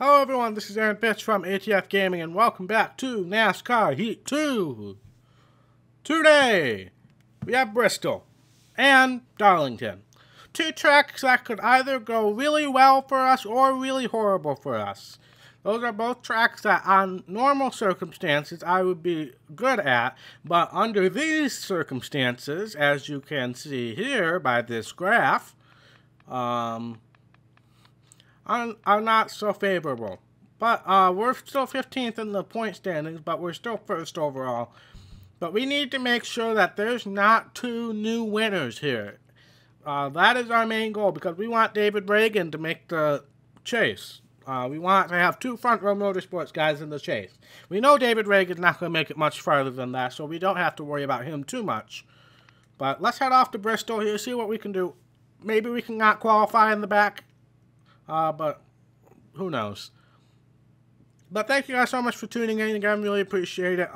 Hello everyone, this is Aaron Fitz from ATF Gaming and welcome back to NASCAR Heat 2. Today, we have Bristol and Darlington. Two tracks that could either go really well for us or really horrible for us. Those are both tracks that on normal circumstances I would be good at, but under these circumstances, as you can see here by this graph, are not so favorable. But we're still 15th in the point standings, but we're still first overall. But we need to make sure that there's not two new winners here. That is our main goal, because we want David Reagan to make the chase. We want to have two Front Row Motorsports guys in the chase. We know David Reagan's not going to make it much farther than that, so we don't have to worry about him too much. But let's head off to Bristol here, see what we can do. Maybe we can not qualify in the back. But who knows. But thank you guys so much for tuning in again. Really appreciate it.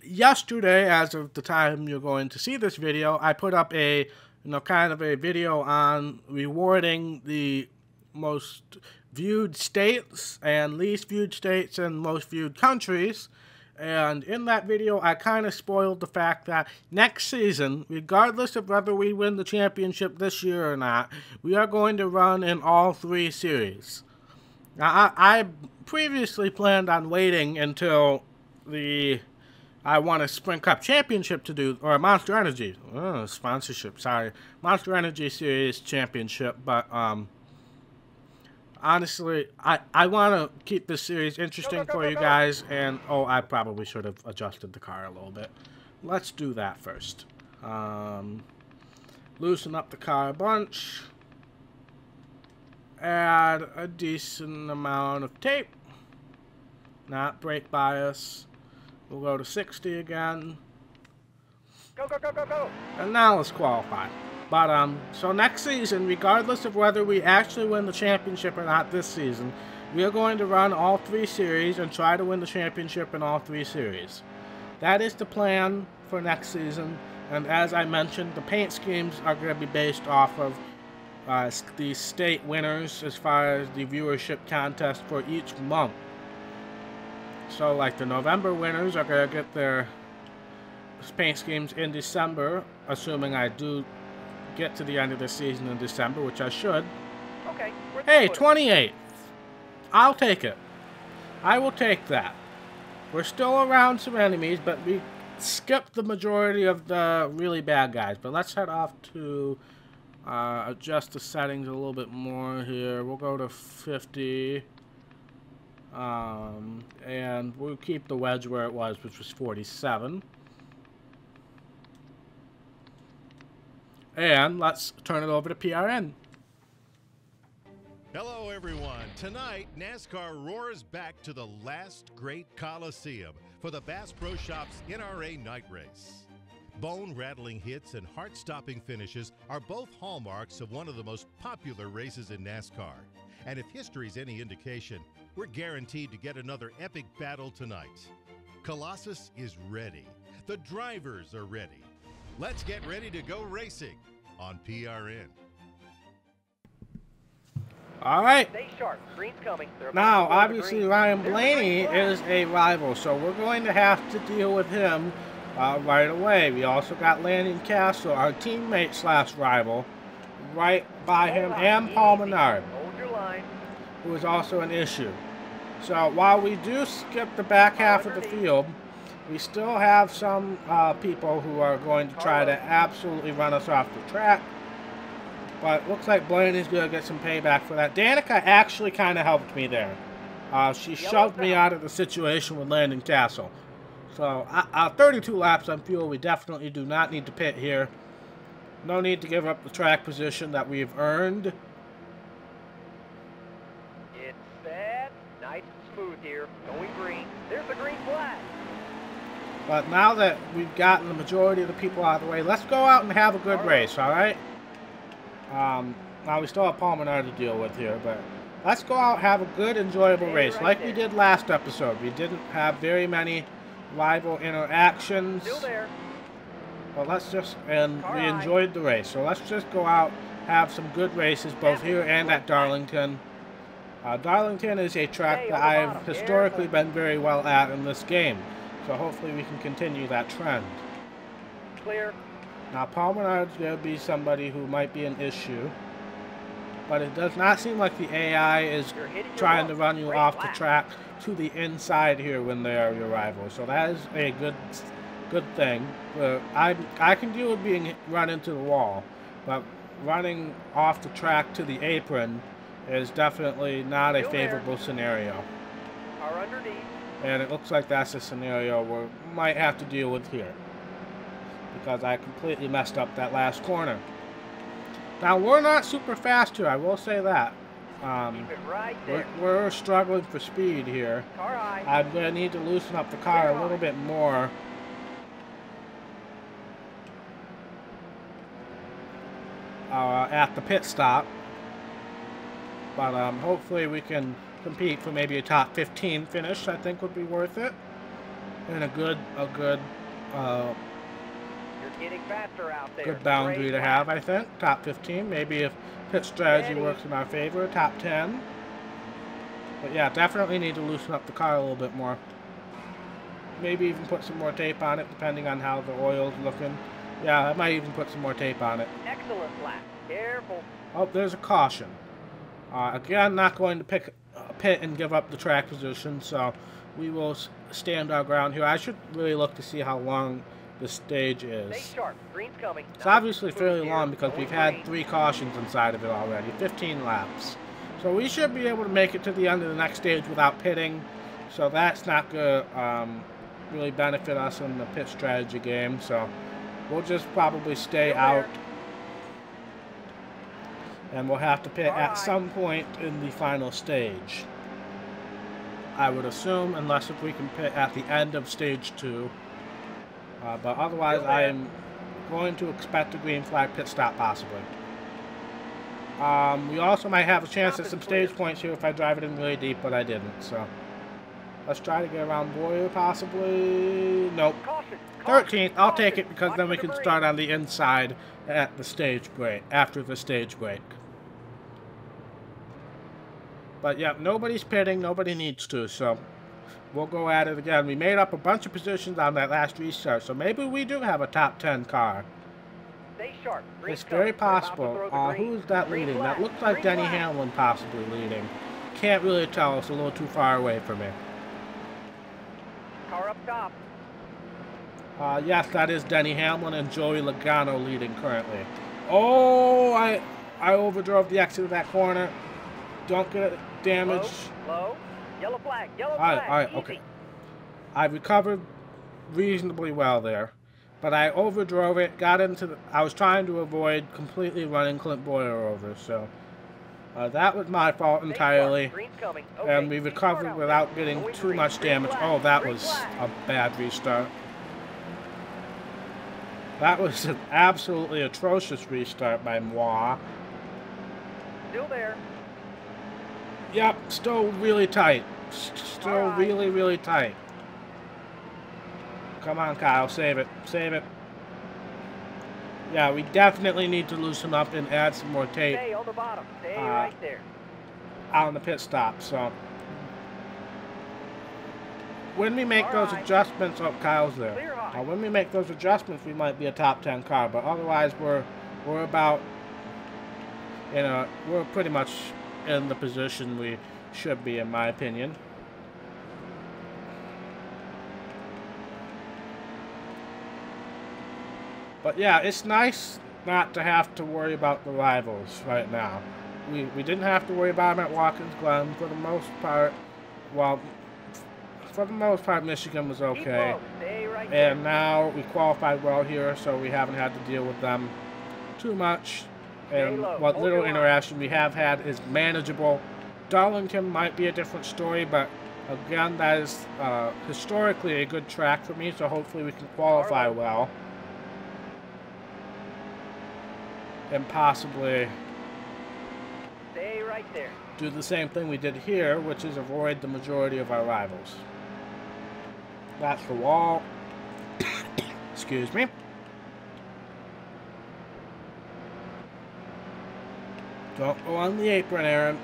Yesterday, as of the time you're going to see this video, I put up a, kind of a video on rewarding the most viewed states and least viewed states and most viewed countries. And in that video, I kind of spoiled the fact that next season, regardless of whether we win the championship this year or not, we are going to run in all three series. Now, I previously planned on waiting until I won a Sprint Cup Championship to do, or a Monster Energy, sponsorship, sorry, Monster Energy Series Championship, but, honestly, I want to keep this series interesting for you guys, and, I probably should have adjusted the car a little bit. Let's do that first. Loosen up the car a bunch. Add a decent amount of tape. Not brake bias. We'll go to 60 again. Go, go, go, go, go! And now let's qualify. But, so next season, regardless of whether we actually win the championship or not this season, we are going to run all three series and try to win the championship in all three series. That is the plan for next season, and as I mentioned, the paint schemes are going to be based off of the state winners as far as the viewership contest for each month. So, like, the November winners are going to get their paint schemes in December, assuming I do get to the end of the season in December, which I should. Okay. Hey, 28th. I'll take it. I will take that. We're still around some enemies, but we skipped the majority of the really bad guys. But let's head off to adjust the settings a little bit more here. We'll go to 50. And we'll keep the wedge where it was, which was 47. And let's turn it over to PRN. Hello, everyone. Tonight, NASCAR roars back to the last great Coliseum for the Bass Pro Shops NRA Night Race. Bone-rattling hits and heart-stopping finishes are both hallmarks of one of the most popular races in NASCAR. And if history's any indication, we're guaranteed to get another epic battle tonight. Colossus is ready. The drivers are ready. Let's get ready to go racing on PRN. All right. Stay sharp. Green's coming. Now, obviously, Ryan Blaney is a rival, so we're going to have to deal with him right away. We also got Landon Castle, our teammate / rival, right by him, and Paul Menard, who is also an issue. So while we do skip the back half of the field, we still have some people who are going to try to absolutely run us off the track. But it looks like Blaney's going to get some payback for that. Danica actually kind of helped me there. She shoved me out of the situation with Landon Castle. So, 32 laps on fuel. We definitely do not need to pit here. No need to give up the track position that we've earned. It's set. Nice and smooth here. Going green. There's the green flag. But now that we've gotten the majority of the people out of the way, let's go out and have a good race, all right? Now we still have Paul Menard to deal with here, but let's go out and have a good, enjoyable race, like we did last episode. We didn't have very many rival interactions, Still there. but let's just, and we enjoyed the race. So let's just go out, have some good races, both here and at Darlington. Darlington is a track that I've historically been very well at in this game, so hopefully we can continue that trend. Clear. Now, Paul Menard's going to be somebody who might be an issue, but it does not seem like the AI is trying to run you off the track to the inside here when they are your rivals, so that is a good thing. I can deal with being run into the wall, but running off the track to the apron is definitely not a favorable scenario. Are underneath. And it looks like that's a scenario we might have to deal with here, because I completely messed up that last corner. Now, we're not super fast here, I will say that. Keep it right there. We're struggling for speed here. Car high. I'm going to need to loosen up the car a little bit more. At the pit stop. But hopefully we can compete for maybe a top 15 finish. I think would be worth it, and a good You're getting faster out there. good boundary to have. I think top 15. Maybe if pit strategy works in our favor, top 10. But yeah, definitely need to loosen up the car a little bit more. Maybe even put some more tape on it, depending on how the oil's looking. Yeah, I might even put some more tape on it. Excellent lap. Careful. Oh, there's a caution. Again, not going to pick a pit and give up the track position, so we will stand our ground here. I should really look to see how long the stage is. Stay sharp. Green's coming. It's obviously fairly long because we've had 3 cautions inside of it already, 15 laps. So we should be able to make it to the end of the next stage without pitting, so that's not going to really benefit us in the pit strategy game, so we'll just probably stay out. And we'll have to pit at some point in the final stage, I would assume, unless if we can pit at the end of stage 2. But otherwise, I am going to expect a green flag pit stop, possibly. We also might have a chance at some stage points here if I drive it in really deep, but I didn't. So let's try to get around Boyer, possibly. Nope. 13th. I'll take it because then we can start on the inside at the stage break, after the stage break. But yeah, nobody's pitting, nobody needs to, so we'll go at it again. We made up a bunch of positions on that last restart, so maybe we do have a top 10 car. Stay sharp. It's very possible. Who's that leading? That looks like Denny Hamlin possibly leading. Can't really tell, it's a little too far away from me. Car up top. Yes, that is Denny Hamlin and Joey Logano leading currently. Oh, I overdrove the exit of that corner. Don't get damaged. Low. Yellow flag. Yellow flag. flag. All right, okay. I recovered reasonably well there, but I overdrove it. Got into the. I was trying to avoid completely running Clint Boyer over, so that was my fault entirely. And we recovered without getting too much damage. Oh, that was a bad restart. That was an absolutely atrocious restart by moi. Still there. Yep, still really tight. Still really, really tight. Come on, Kyle, save it. Save it. Yeah, we definitely need to loosen up and add some more tape. Stay on the bottom. Stay right there. Out on the pit stop, so. When we make those adjustments, oh, Kyle's there. When we make those adjustments, we might be a top 10 car, but otherwise we're about, you know, we're pretty much in the position we should be, in my opinion. But yeah, it's nice not to have to worry about the rivals right now. We didn't have to worry about them at Watkins Glen for the most part. Well, for the most part, Michigan was okay. And now we qualified well here, so we haven't had to deal with them too much. And what little interaction we have had is manageable. Darlington might be a different story, but again, that is historically a good track for me, so hopefully we can qualify well. And possibly do the same thing we did here, which is avoid the majority of our rivals. That's the wall. Excuse me. Don't go on the apron, Aaron.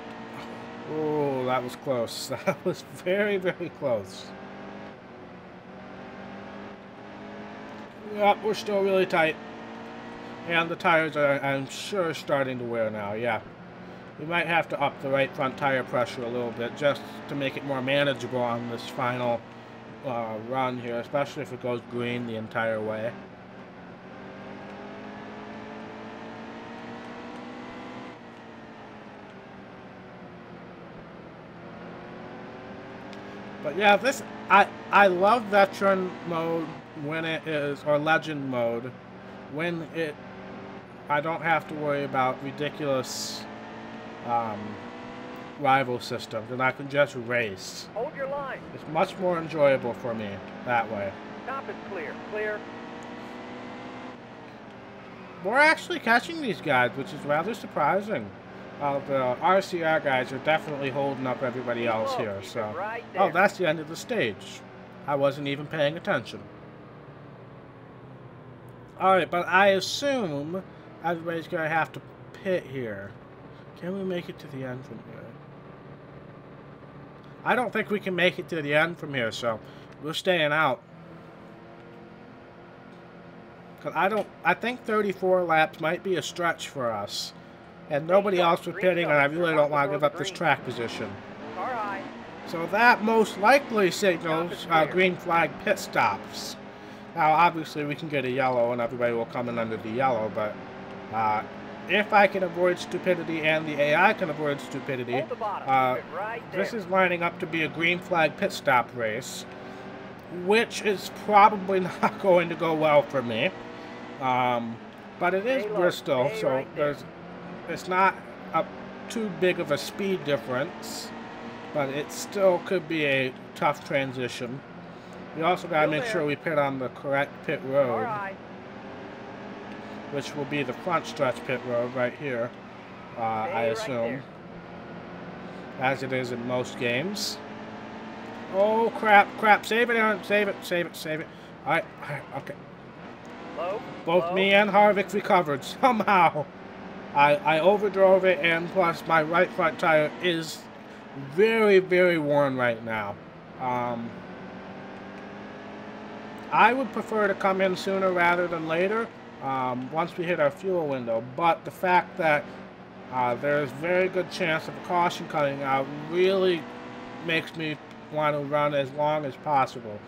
Oh, that was close. That was very, very close. Yep, we're still really tight. And the tires are, I'm sure, starting to wear now, yeah. We might have to up the right front tire pressure a little bit just to make it more manageable on this final run here, especially if it goes green the entire way. But yeah, this I love veteran mode when it is, or legend mode, when I don't have to worry about ridiculous rival systems, and I can just race. Hold your line. It's much more enjoyable for me that way. Top is clear. Clear. We're actually catching these guys, which is rather surprising. The RCR guys are definitely holding up everybody else here. So, oh, that's the end of the stage. I wasn't even paying attention. Alright, but I assume everybody's going to have to pit here. Can we make it to the end from here? I don't think we can make it to the end from here, so we're staying out. Cause I think 34 laps might be a stretch for us. And nobody else was pitting, and I really don't want to give up this track position. So that most likely signals green flag pit stops. Now, obviously, we can get a yellow, and everybody will come in under the yellow, but if I can avoid stupidity and the AI can avoid stupidity, this is lining up to be a green flag pit stop race, which is probably not going to go well for me. But it is Bristol, so it's not too big of a speed difference, but it still could be a tough transition. We also got to make sure we pit on the correct pit road, which will be the front stretch pit road right here, I assume, as it is in most games. Oh, crap, save it, Aaron, save it. Alright, okay. Both me and Harvick recovered, somehow. I overdrove it, and plus my right front tire is very, very worn right now. I would prefer to come in sooner rather than later, once we hit our fuel window, but the fact that there's very good chance of a caution coming out really makes me want to run as long as possible.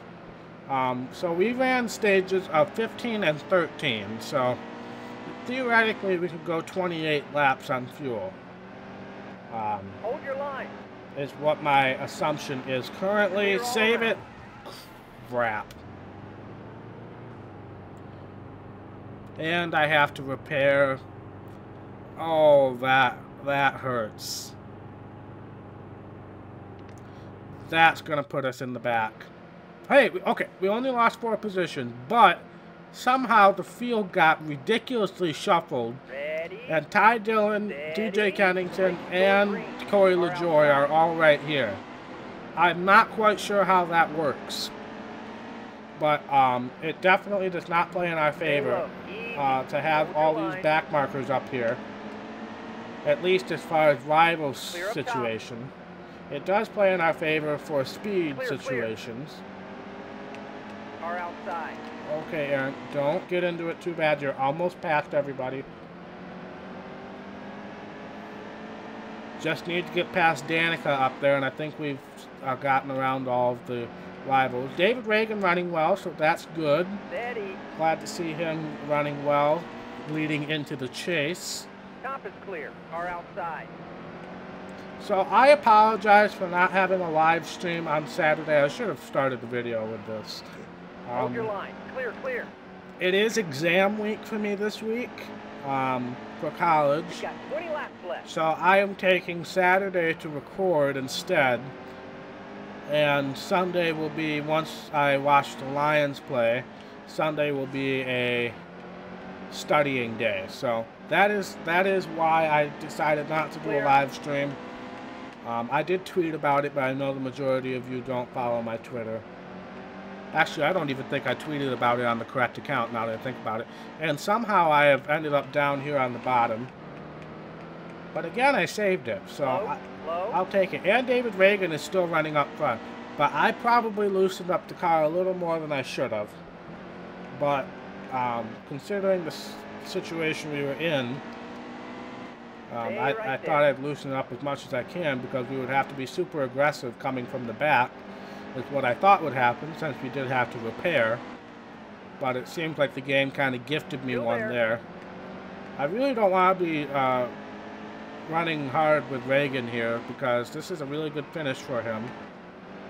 So we ran stages of 15 and 13, so theoretically we could go 28 laps on fuel. Hold your line. Is what my assumption is currently. Save it. Crap. And I have to repair. Oh, that hurts. That's gonna put us in the back. Hey, okay, we only lost 4 positions, but somehow the field got ridiculously shuffled. And Ty Dillon, DJ Kennington, and Corey LaJoy are all right here. I'm not quite sure how that works. But it definitely does not play in our favor to have all these back markers up here. At least as far as rival situation. It does play in our favor for speed situations. Car outside. Okay, Aaron, don't get into it too bad. You're almost past everybody. Just need to get past Danica up there, and I think we've gotten around all of the rivals. David Reagan running well, so that's good. Steady. Glad to see him running well, leading into the chase. Top is clear. Car outside. So I apologize for not having a live stream on Saturday. I should have started the video with this. Hold your line. Clear, clear. It is exam week for me this week for college. You've got 20 laps left. So I am taking Saturday to record instead. And Sunday will be, once I watch the Lions play, Sunday will be a studying day. So that is why I decided not to do a live stream. I did tweet about it, but I know the majority of you don't follow my Twitter. Actually, I don't even think I tweeted about it on the correct account, now that I think about it. And somehow I have ended up down here on the bottom. But again, I saved it, so Low. I'll take it. And David Reagan is still running up front. But I probably loosened up the car a little more than I should have. But considering the situation we were in, I thought I'd loosen it up as much as I can, because we would have to be super aggressive coming from the back. Is what I thought would happen, since we did have to repair. But it seems like the game kind of gifted me one there. I really don't want to be running hard with Reagan here, because this is a really good finish for him.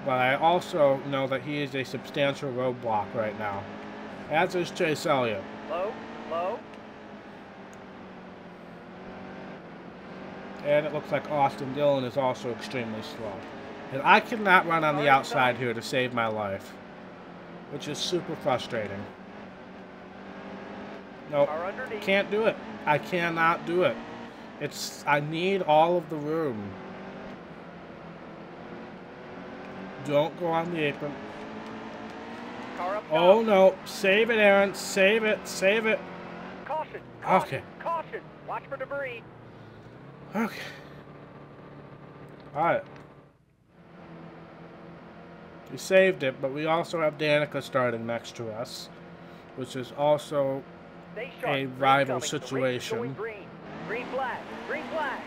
But I also know that he is a substantial roadblock right now, as is Chase Elliott. Low. And it looks like Austin Dillon is also extremely slow. And I cannot run on the outside here to save my life, which is super frustrating. Nope, can't do it. I cannot do it. I need all of the room. Don't go on the apron. Oh no, save it, Aaron, save it, save it. Caution. Okay. Caution. Watch for debris. Okay. Alright. We saved it, but we also have Danica starting next to us, which is also a rival situation. Green flag. Green flag.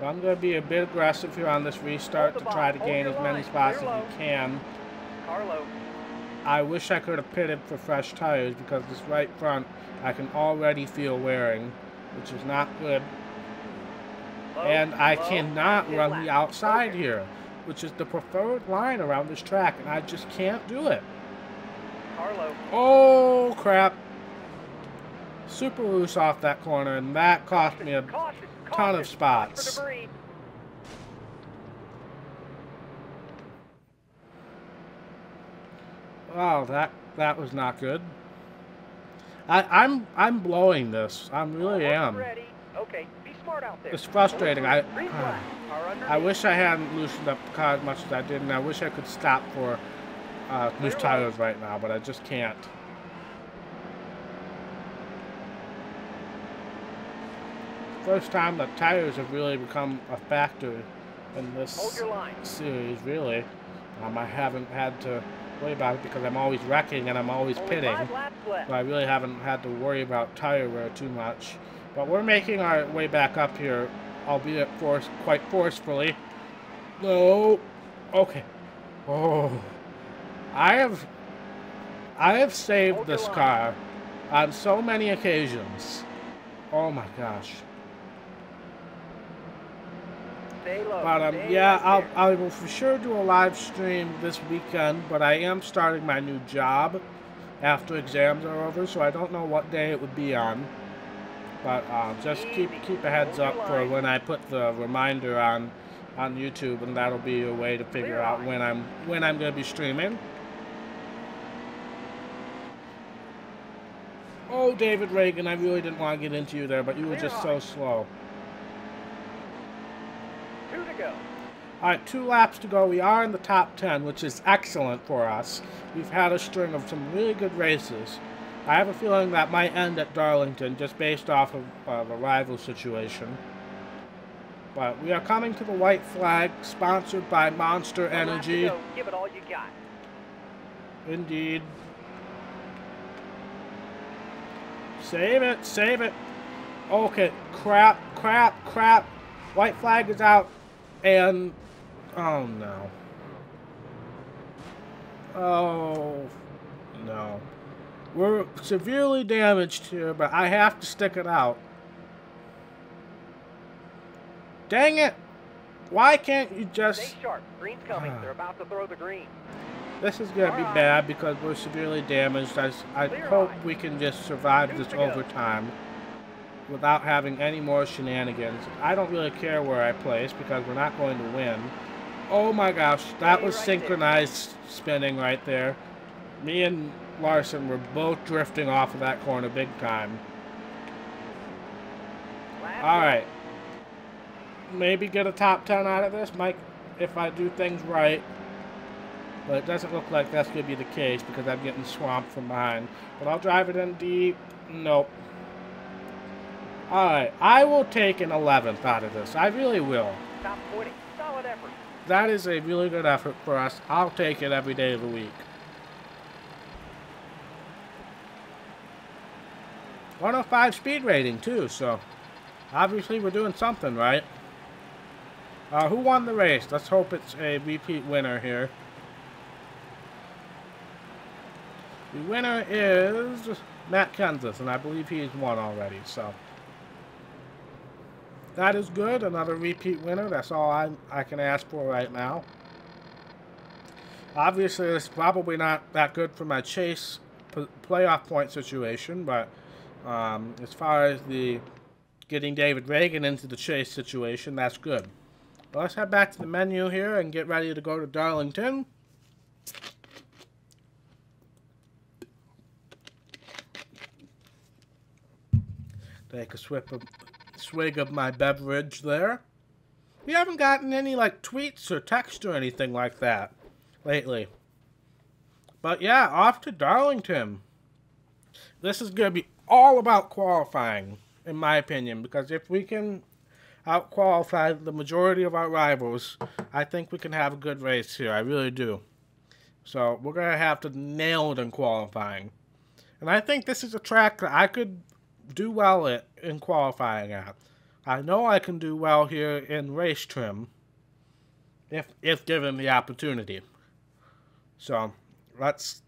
I'm going to be a bit aggressive here on this restart to try to gain as many spots as we can. Carlo. I wish I could have pitted for fresh tires, because this right front I can already feel wearing, which is not good. And I cannot run the outside here, which is the preferred line around this track, and I just can't do it. Carlo. Oh, crap. Super loose off that corner, and that cost me a ton of spots. Oh, that was not good. I'm blowing this. I really am. Okay, be smart out there. It's frustrating. I wish I hadn't loosened up the car as much as I did, and I wish I could stop for new tires right now, but I just can't. First time that tires have really become a factor in this series, really. I haven't had to worry about it because I'm always wrecking and I'm always pitting. So I really haven't had to worry about tire wear too much. But we're making our way back up here, albeit quite forcefully. No. Okay. Oh. I have saved this car on so many occasions. Oh my gosh. But yeah, I will for sure do a live stream this weekend, but I am starting my new job after exams are over, so I don't know what day it would be on. But just keep a heads up for when I put the reminder on YouTube, and that'll be a way to figure out when I'm going to be streaming. Oh, David Reagan, I really didn't want to get into you there, but you were just so slow. 2 to go. Alright, 2 laps to go. We are in the top 10, which is excellent for us. We've had a string of some really good races. I have a feeling that might end at Darlington, just based off of the rival situation. But we are coming to the white flag, sponsored by Monster Energy. Give it all you got. Indeed. Save it, save it. Okay, crap. White flag is out, and oh no. Oh no. We're severely damaged here, but I have to stick it out. Dang it! Why can't you just... Stay sharp. Green's coming. They're about to throw the green. This is going to be bad because we're severely damaged. I hope we can just survive this overtime without having any more shenanigans. I don't really care where I place because we're not going to win. Oh my gosh, that was synchronized spinning right there. Me and Larson were both drifting off of that corner big time. Alright. Maybe get a top 10 out of this, Mike, if I do things right. But it doesn't look like that's going to be the case because I'm getting swamped from behind. But I'll drive it in deep. Nope. Alright, I will take an 11th out of this. I really will. Top 20. Solid effort. That is a really good effort for us. I'll take it every day of the week. 105 speed rating too, so obviously we're doing something right. Who won the race? Let's hope it's a repeat winner here. The winner is Matt Kansas, and I believe he's won already, so that is good. Another repeat winner. That's all I can ask for right now. Obviously, it's probably not that good for my chase playoff point situation, but as far as the getting David Reagan into the chase situation, that's good. Well, let's head back to the menu here and get ready to go to Darlington. Take a swig of my beverage there. We haven't gotten any like tweets or text or anything like that lately. But yeah, off to Darlington. This is going to be all about qualifying, in my opinion, because if we can out-qualify the majority of our rivals, I think we can have a good race here. I really do. So we're going to have to nail it in qualifying. And I think this is a track that I could do well in qualifying at. I know I can do well here in race trim if given the opportunity. So let's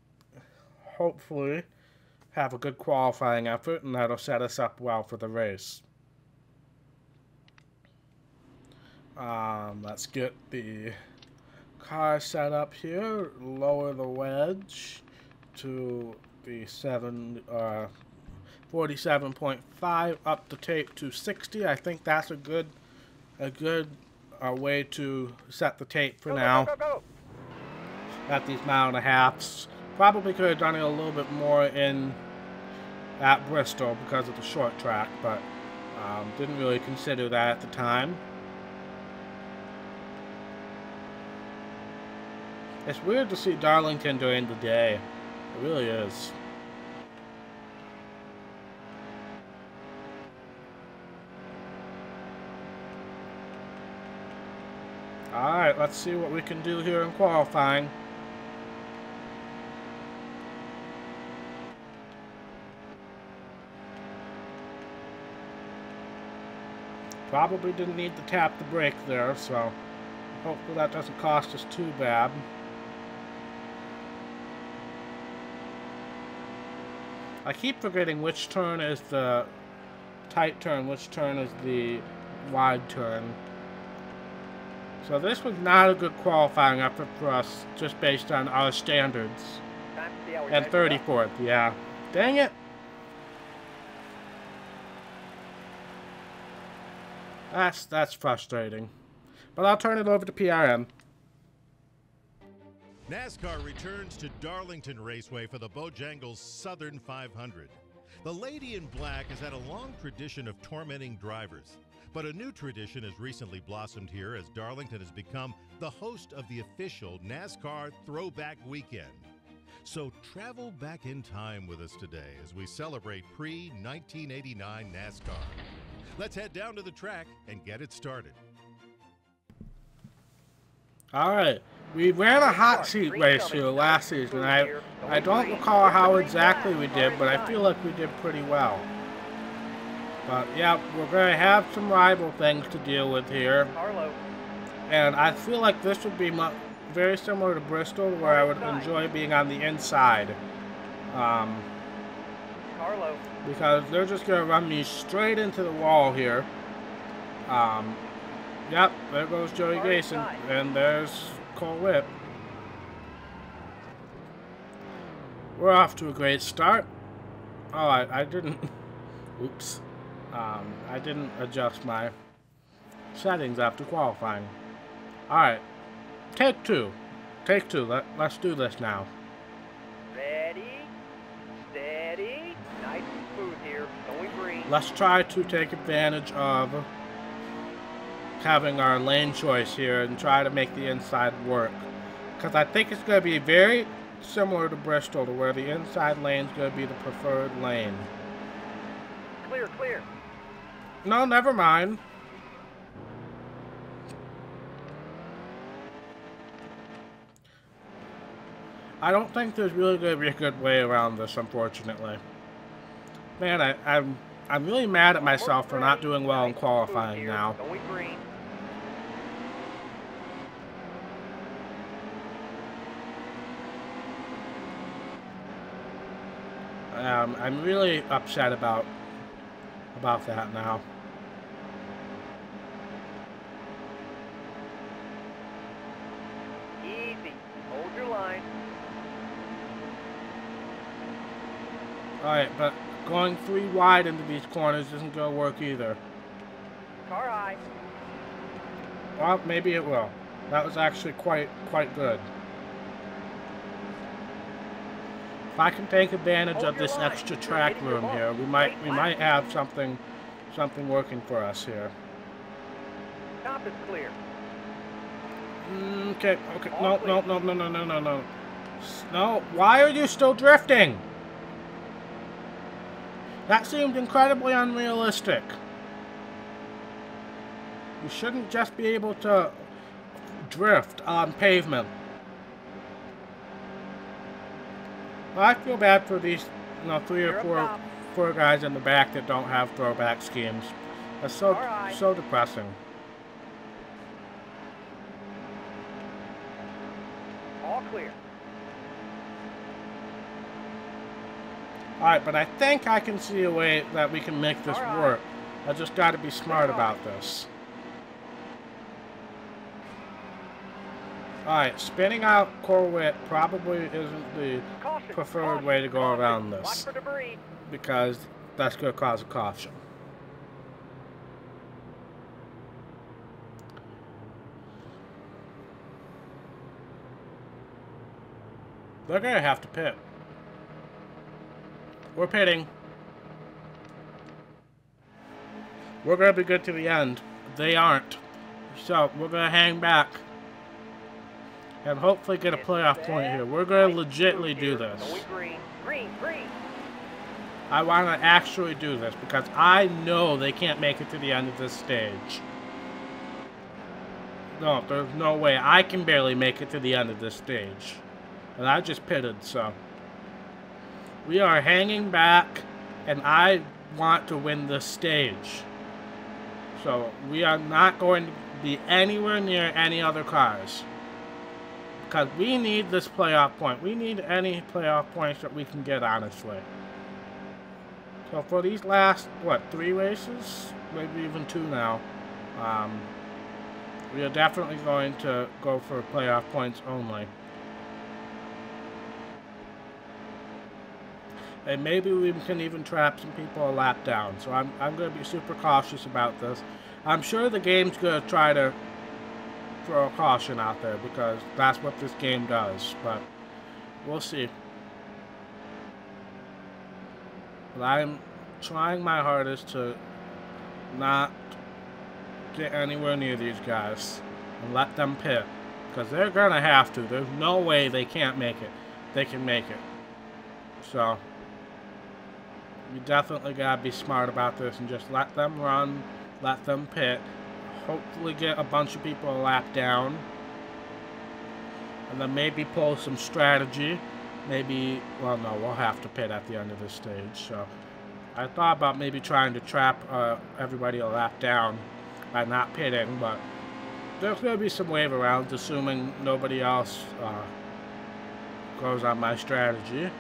hopefully have a good qualifying effort, and that'll set us up well for the race. Let's get the car set up here, lower the wedge to the 47.5, up the tape to 60. I think that's a good way to set the tape for now. Go. At these mile and a halves. Probably could have done it a little bit more at Bristol because of the short track, but didn't really consider that at the time. It's weird to see Darlington during the day. It really is. Alright, let's see what we can do here in qualifying. Probably didn't need to tap the brake there, so hopefully that doesn't cost us too bad. I keep forgetting which turn is the tight turn, which turn is the wide turn. So this was not a good qualifying effort for us, just based on our standards. Time to see how we And measure up. 34th, yeah. Dang it! That's frustrating. But I'll turn it over to PRM. NASCAR returns to Darlington Raceway for the Bojangles Southern 500. The Lady in Black has had a long tradition of tormenting drivers, but a new tradition has recently blossomed here as Darlington has become the host of the official NASCAR Throwback Weekend. So travel back in time with us today as we celebrate pre-1989 NASCAR. Let's head down to the track and get it started. Alright, we ran a hot seat race here last season. I don't recall how exactly we did, but I feel like we did pretty well. But yeah, we're going to have some rival things to deal with here. And I feel like this would be very similar to Bristol, where I would enjoy being on the inside. Because they're just going to run me straight into the wall here. Yep, there goes Joey Grayson, and there's Cole Whip. We're off to a great start. Oh, I didn't... Oops. I didn't adjust my settings after qualifying. Alright. Take two. Take two. Let's do this now. Ready, steady, nice and smooth here, going green. Let's try to take advantage of having our lane choice here and try to make the inside work. Because I think it's going to be very similar to Bristol, to where the inside lane is going to be the preferred lane. Clear, clear. No, never mind. I don't think there's really going to be a good way around this, unfortunately. Man, I'm really mad at myself for not doing well in qualifying now. Going green. I'm really upset about that now. Easy. Hold your line. Alright, but going 3 wide into these corners isn't going to work either. Car high. Well, maybe it will. That was actually quite good. If I can take advantage of this extra track room here, we might have something working for us here. Top is clear. Okay. No. No, why are you still drifting? That seemed incredibly unrealistic. You shouldn't just be able to drift on pavement. I feel bad for these, 3 or 4 guys in the back that don't have throwback schemes. That's so depressing. All clear. Alright, but I think I can see a way that we can make this work. I just got to be smart about this. Alright, spinning out Corvette probably isn't the preferred way to go around this, because that's going to cause a caution. They're going to have to pit. We're pitting. We're going to be good to the end. They aren't. So, we're going to hang back and hopefully get a playoff point here. We're going to legitly do this. Green. I want to actually do this because I know they can't make it to the end of this stage. No, there's no way. I can barely make it to the end of this stage. And I just pitted, so. We are hanging back, and I want to win this stage. So, we are not going to be anywhere near any other cars. Because we need this playoff point. We need any playoff points that we can get, honestly. So for these last, 3 races? Maybe even 2 now. We are definitely going to go for playoff points only. And maybe we can even trap some people a lap down. So I'm going to be super cautious about this. I'm sure the game's going to try to throw a caution out there because that's what this game does, but we'll see. But I'm trying my hardest to not get anywhere near these guys and let them pit, because they're gonna have to. There's no way they can't make it. They can make it. So you definitely gotta be smart about this and just let them run, let them pit. Hopefully get a bunch of people a lap down, and then maybe pull some strategy. Maybe, well, no, we'll have to pit at the end of this stage. So I thought about maybe trying to trap everybody a lap down by not pitting, but there's going to be some wave around, assuming nobody else goes on my strategy.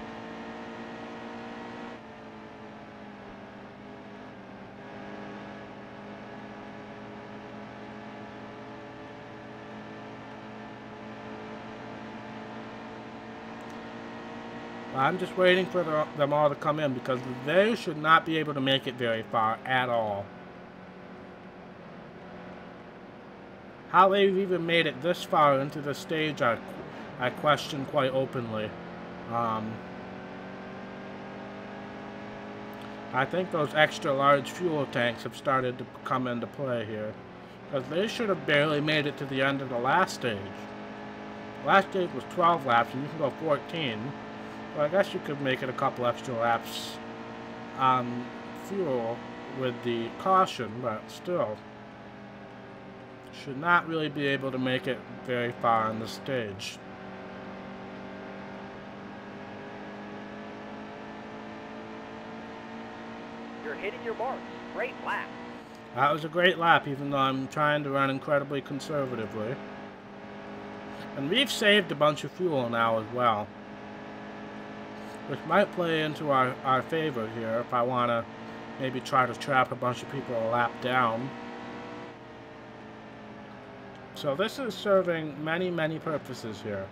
I'm just waiting for them all to come in because they should not be able to make it very far at all. How they've even made it this far into the stage, I question quite openly. I think those extra large fuel tanks have started to come into play here, because they should have barely made it to the end of the last stage. Last stage was 12 laps, and you can go 14. So I guess you could make it a couple extra laps on fuel with the caution, but still. Should not really be able to make it very far on the stage. You're hitting your marks. Great lap. That was a great lap, even though I'm trying to run incredibly conservatively. And we've saved a bunch of fuel now as well, which might play into our favor here if I want to maybe try to trap a bunch of people a lap down. So this is serving many, many purposes here.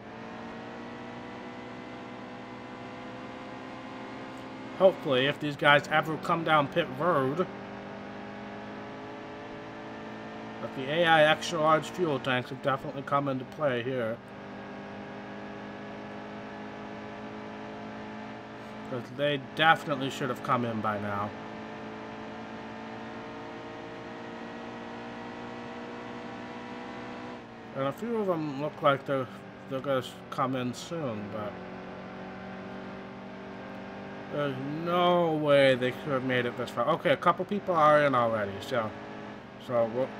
Hopefully, if these guys ever come down pit road, but the AI extra large fuel tanks have definitely come into play here. Because they definitely should have come in by now. And a few of them look like they're going to come in soon, but there's no way they could have made it this far. Okay, a couple people are in already, so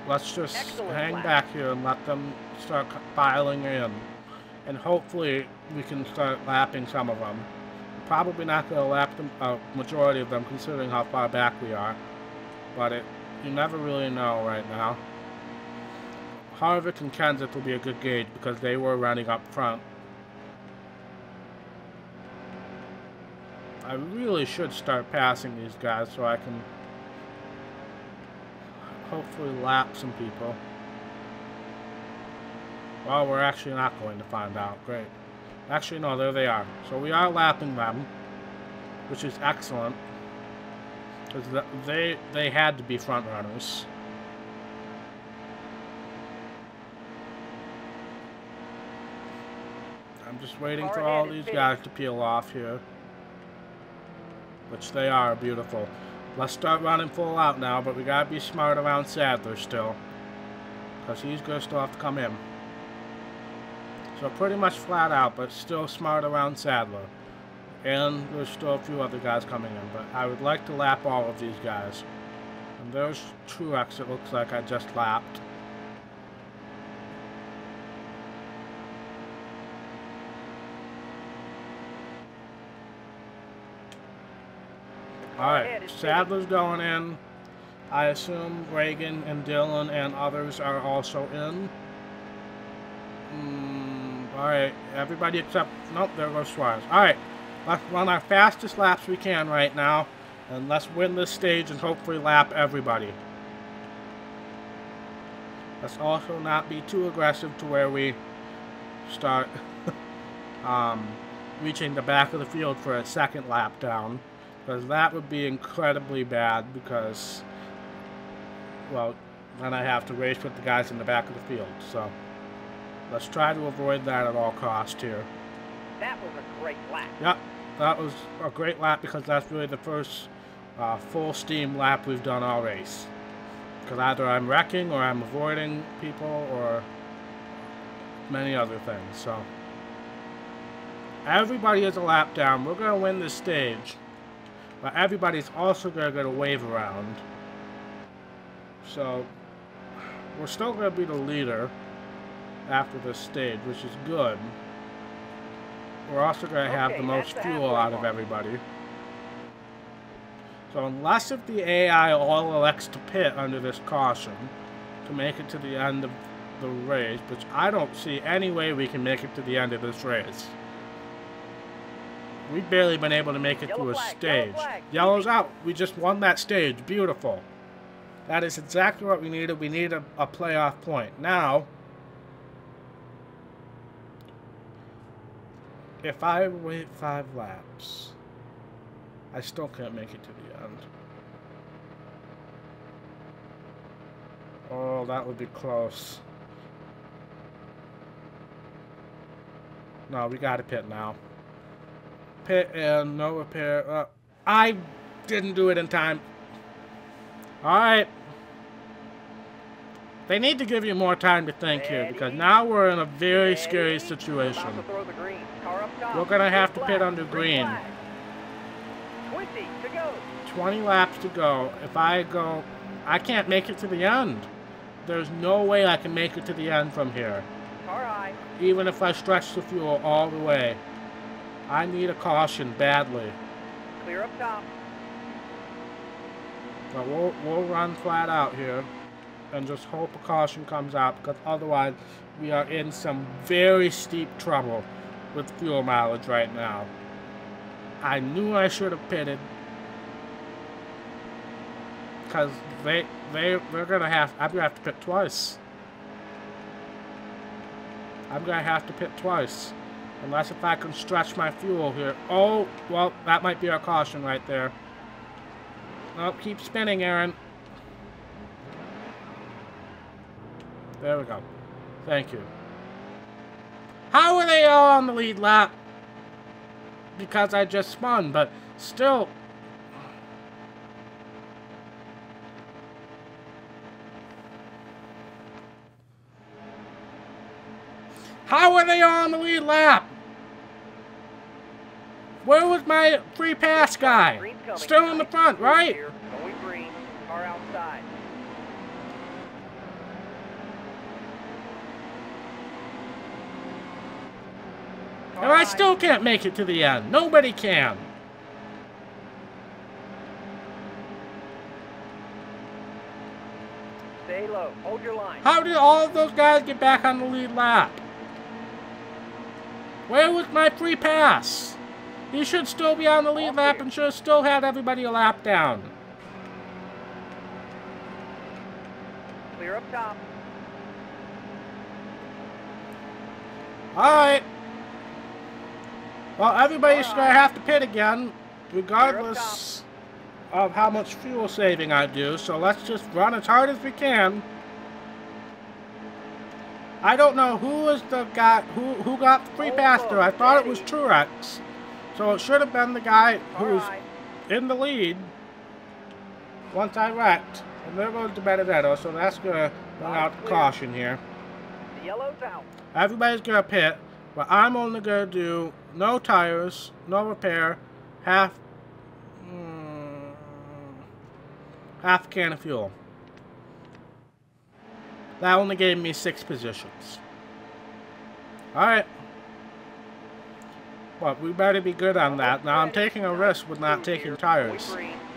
let's just hang back here and let them start filing in. And hopefully we can start lapping some of them. Probably not going to lap them, majority of them, considering how far back we are. But you never really know right now. Harvick and Kenseth will be a good gauge because they were running up front. I really should start passing these guys so I can hopefully lap some people. Well, we're actually not going to find out. Great. Actually, no, there they are. So we are lapping them, which is excellent. Because they had to be front runners. I'm just waiting for all these guys to peel off here. Which they are. Beautiful. Let's start running full out now, but we gotta be smart around Sadler still. Because he's gonna still have to come in. So pretty much flat out, but still smart around Sadler. And there's still a few other guys coming in, but I would like to lap all of these guys. And there's Truex, it looks like I just lapped. Alright, Sadler's going in. I assume Reagan and Dillon and others are also in. Alright, everybody except... Nope, there goes Suarez. Alright, let's run our fastest laps we can right now. And let's win this stage and hopefully lap everybody. Let's also not be too aggressive to where we start reaching the back of the field for a second lap down. Because that would be incredibly bad because, well, then I have to race with the guys in the back of the field. So let's try to avoid that at all costs here. That was a great lap. Yep, that was a great lap because that's really the first full steam lap we've done all race. Because either I'm wrecking or I'm avoiding people or many other things. So everybody is a lap down. We're going to win this stage. But everybody's also going to get a wave around. So we're still going to be the leader after this stage, which is good. We're also going to have the most fuel out of everybody. So unless if the AI all elects to pit under this caution to make it to the end of the race, which I don't see any way we can make it to the end of this race. We've barely been able to make it through a stage. Yellow's out. We just won that stage. Beautiful. That is exactly what we needed. We needed a playoff point. Now, if I wait 5 laps, I still can't make it to the end. Oh, that would be close. No, we gotta pit now. Pit and no repair. I didn't do it in time. Alright. They need to give you more time to think here, because now we're in a very scary situation. We're going to have to pit under green. 20 to go. 20 laps to go. If I go, I can't make it to the end. There's no way I can make it to the end from here. Car high. Even if I stretch the fuel all the way. I need a caution badly. Clear up top. But we'll run flat out here and just hope a caution comes out, because otherwise we are in some very steep trouble with fuel mileage right now. I knew I should have pitted, because they're gonna have, I'm gonna have to pit twice. I'm gonna have to pit twice, unless if I can stretch my fuel here. Oh, well, that might be our caution right there. Nope, keep spinning, Aaron. There we go. Thank you. How are they all on the lead lap? Because I just spun, but still. How are they all on the lead lap? Where was my free pass guy? Still in the front, right? Going green. Car outside. And I still can't make it to the end. Nobody can. Stay low. Hold your line. How did all of those guys get back on the lead lap? Where was my free pass? He should still be on the lead lap and should have still had everybody a lap down. Clear up top. Alright. Well, everybody's going to have to pit again, regardless of how much fuel saving I do. So let's just run as hard as we can. I don't know who was the guy who got the free pass there. I thought it was Truex. So it should have been the guy who's in the lead once I wrecked. And there goes the Benedetto, so that's going to run out the caution here. The yellow's out. Everybody's going to pit, but I'm only going to do no tires, no repair, half a can of fuel. That only gave me 6 positions. Alright. But we better be good on that. Now I'm taking a risk with not taking tires.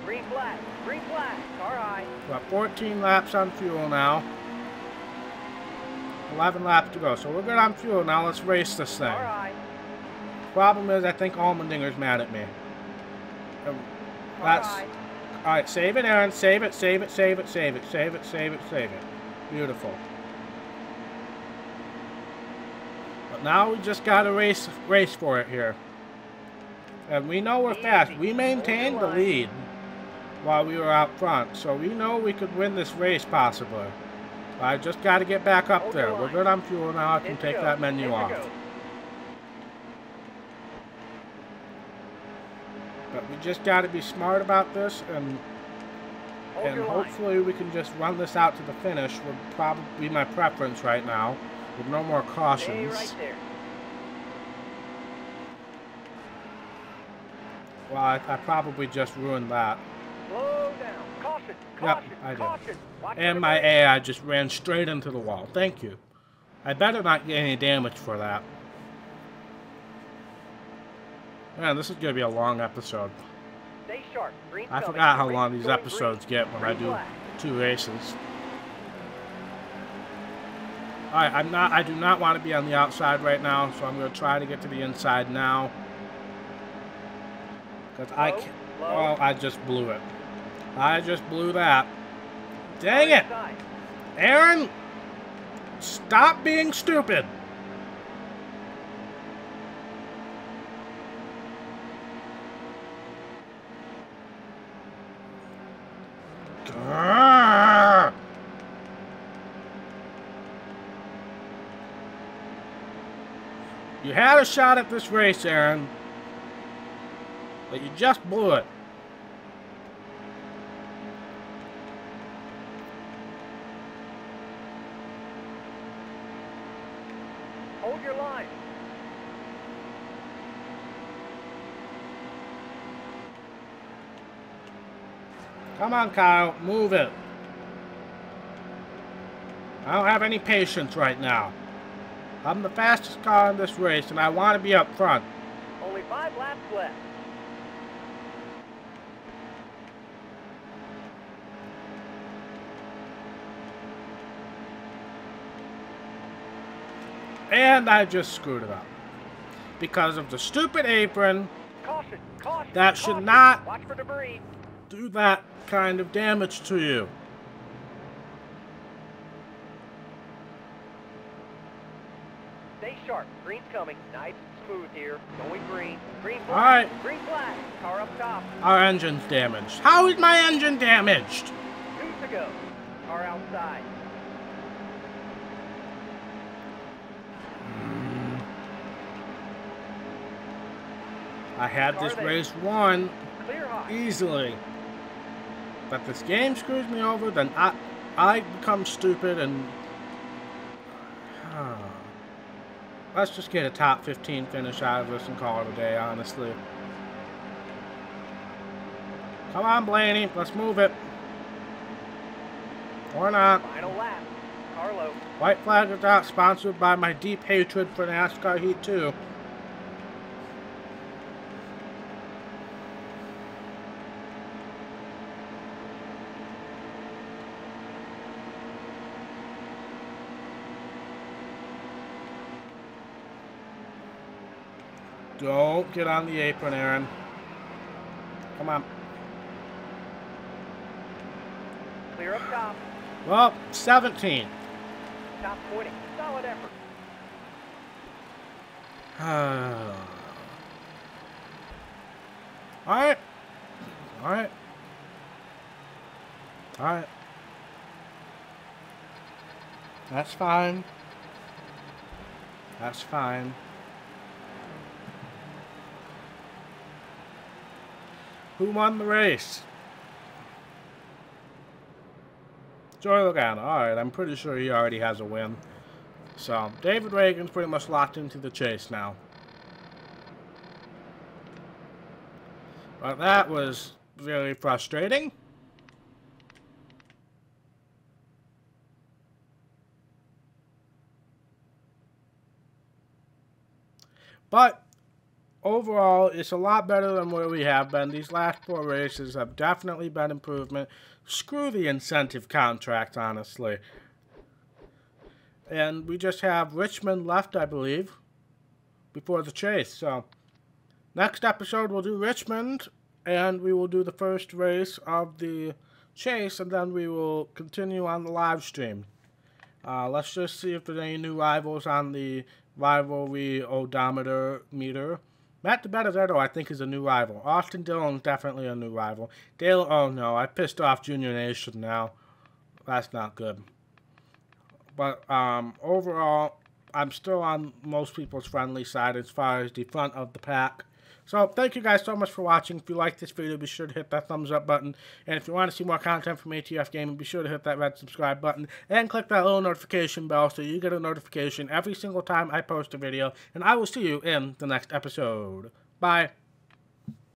Green flag. Green flag. Car high. Got 14 laps on fuel now. 11 laps to go. So we're good on fuel. Now let's race this thing. Car high. Problem is, I think Allmendinger's mad at me. That's... Alright, save it, Aaron. Save it, save it, save it, save it, save it, save it, save it. Beautiful. But now we just gotta race for it here. And we know we're fast. We maintained the lead while we were out front. So we know we could win this race possibly. But I just gotta get back up there. We're good on fuel now. I can take that menu off. But we just got to be smart about this, and hopefully we can just run this out to the finish. Would probably be my preference right now, with no more cautions. Right there. Well, I probably just ruined that. Slow down. Caution. Yep, I did. And my AI just ran straight into the wall. Thank you. I better not get any damage for that. Man, this is going to be a long episode. Stay sharp. I forgot how long these episodes get when I do 2 races. Alright, I do not want to be on the outside right now, so I'm going to try to get to the inside now. Because I can't, well, I just blew it. I just blew that. Dang it! Aaron, stop being stupid. You had a shot at this race, Aaron, but you just blew it. Move your line. Come on, Kyle. Move it. I don't have any patience right now. I'm the fastest car in this race, and I want to be up front. Only 5 laps left. And I just screwed it up. Because of the stupid apron. Caution, caution, that should caution. not Watch for debris. do that kind of damage to you. Stay sharp. Green's coming. Nice and smooth here. Going green. Green flag. All right. Green flag. Car up top. Our engine's damaged. How is my engine damaged? 2 to go. Car outside. I had this race won Clear high. easily. But this game screws me over, then I become stupid and... Let's just get a top 15 finish out of this and call it a day, honestly. Come on, Blaney. Let's move it. Or not. Final lap. Carlo. White flag is out, sponsored by my deep hatred for NASCAR Heat 2. Don't get on the apron, Aaron. Come on. Clear up top. Well, 17. Top 20. Solid effort. Alright. Alright. Alright. That's fine. That's fine. Who won the race? Joey Logano. Alright, I'm pretty sure he already has a win. So, David Reagan's pretty much locked into the chase now. But that was very frustrating. But overall, it's a lot better than where we have been. These last 4 races have definitely been improvement. Screw the incentive contract, honestly. And we just have Richmond left, I believe, before the chase. So, next episode we'll do Richmond, and we will do the first race of the chase, and then we will continue on the live stream. Let's just see if there's any new rivals on the rivalry odometer meter. Matt DiBenedetto, I think, is a new rival. Austin Dillon's definitely a new rival. Dale, oh no, I pissed off Junior Nation now. That's not good. But overall, I'm still on most people's friendly side as far as the front of the pack. So, thank you guys so much for watching. If you like this video, be sure to hit that thumbs up button. And if you want to see more content from ATF Gaming, be sure to hit that red subscribe button. And click that little notification bell so you get a notification every single time I post a video. And I will see you in the next episode. Bye.